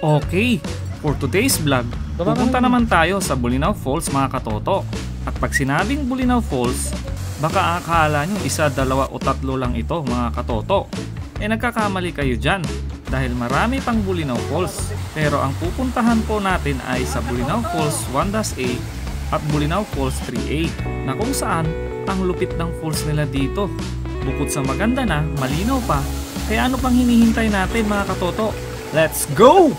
Okay, for today's vlog, pupunta naman tayo sa Bolinao Falls mga katoto. At pag sinabing Bolinao Falls, baka akala nyo isa, dalawa o tatlo lang ito mga katoto. Nagkakamali kayo dyan dahil marami pang Bolinao Falls. Pero ang pupuntahan po natin ay sa Bolinao Falls 1-A at Bolinao Falls 3A na kung saan ang lupit ng falls nila dito. Bukod sa maganda na, malinaw pa, kaya ano pang hinihintay natin mga katoto? Let's go!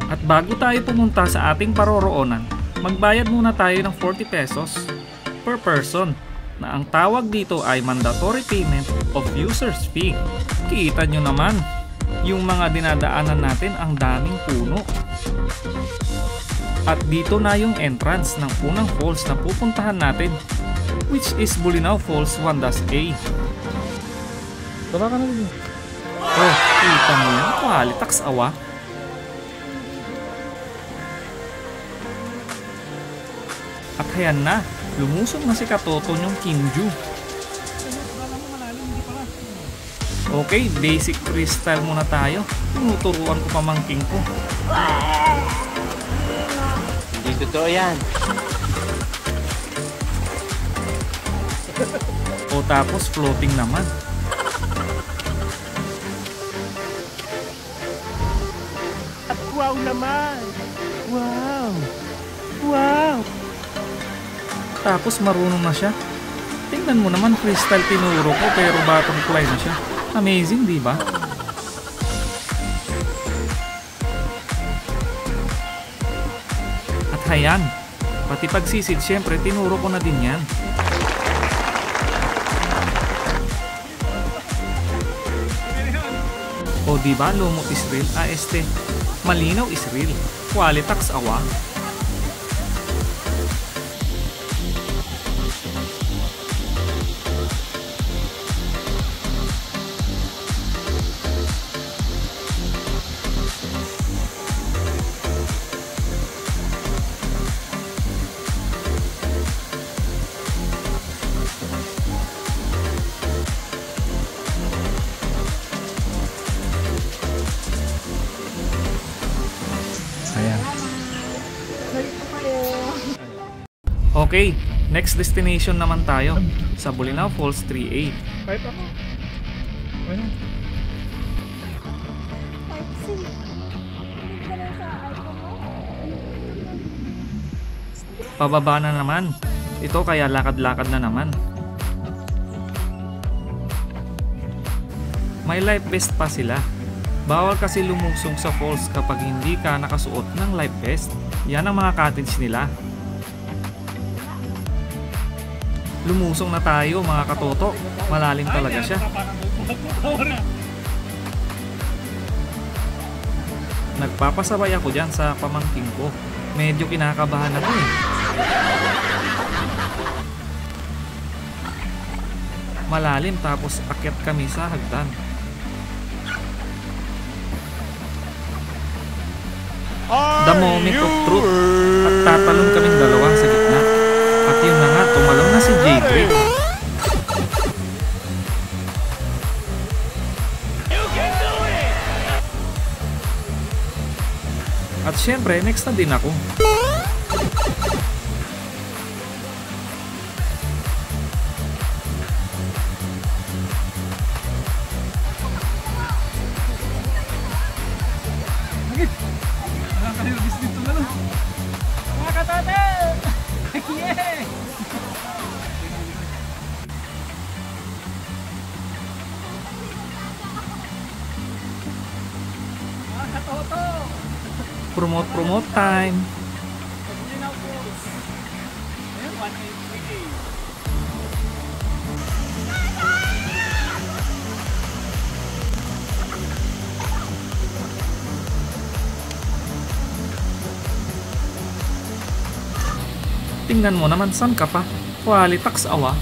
At bago tayo pumunta sa ating paroroonan, magbayad muna tayo ng 40 pesos per person na ang tawag dito ay mandatory payment of user's fee. Kita nyo naman, yung mga dinadaanan natin ang daming puno. At dito na yung entrance ng unang falls na pupuntahan natin, which is Bolinao Falls 1-A. Tara ka na rin. Oh, kita mo yan, kwalitaks awa. At hayan na, lumusong na si Katoto yung Kinju. Okay, basic freestyle muna tayo. Tinuturuan ko pamangking ko. Hindi totoo yan. O tapos floating naman. At wow naman! Wow! Wow! Tapos marunong na siya. Tingnan mo naman, freestyle tinuro ko pero butterfly na siya. Amazing, di ba? At hayan, pati pagsisid syempre tinuro ko na din yan. O di ba, lumot is real, malinaw is real, qualitax awa. Okay, next destination naman tayo sa Bolinao Falls 3A. Pababa na naman. Ito kaya lakad-lakad na naman. May life vest pa sila. Bawal kasi lumusong sa falls kapag hindi ka nakasuot ng life vest. Yan ang mga cottage nila. Lumusong na tayo mga katoto. Malalim talaga siya. Nagpapasabay ako dyan sa pamangking ko. Medyo kinakabahan ako eh. Malalim tapos akyat kami sa hagdan. The moment of truth. At tatalon kaming dalawa sa gitna. At yun na nga, tumalon na si J3. At syempre, next na din ako. Nakakalilis dito na lang. Mga katate! Yeah! Mga katoto! Promote time! Bolinao Falls. Ayan, 183A. Tingnan mo naman, saan ka pa? Qualitax awa.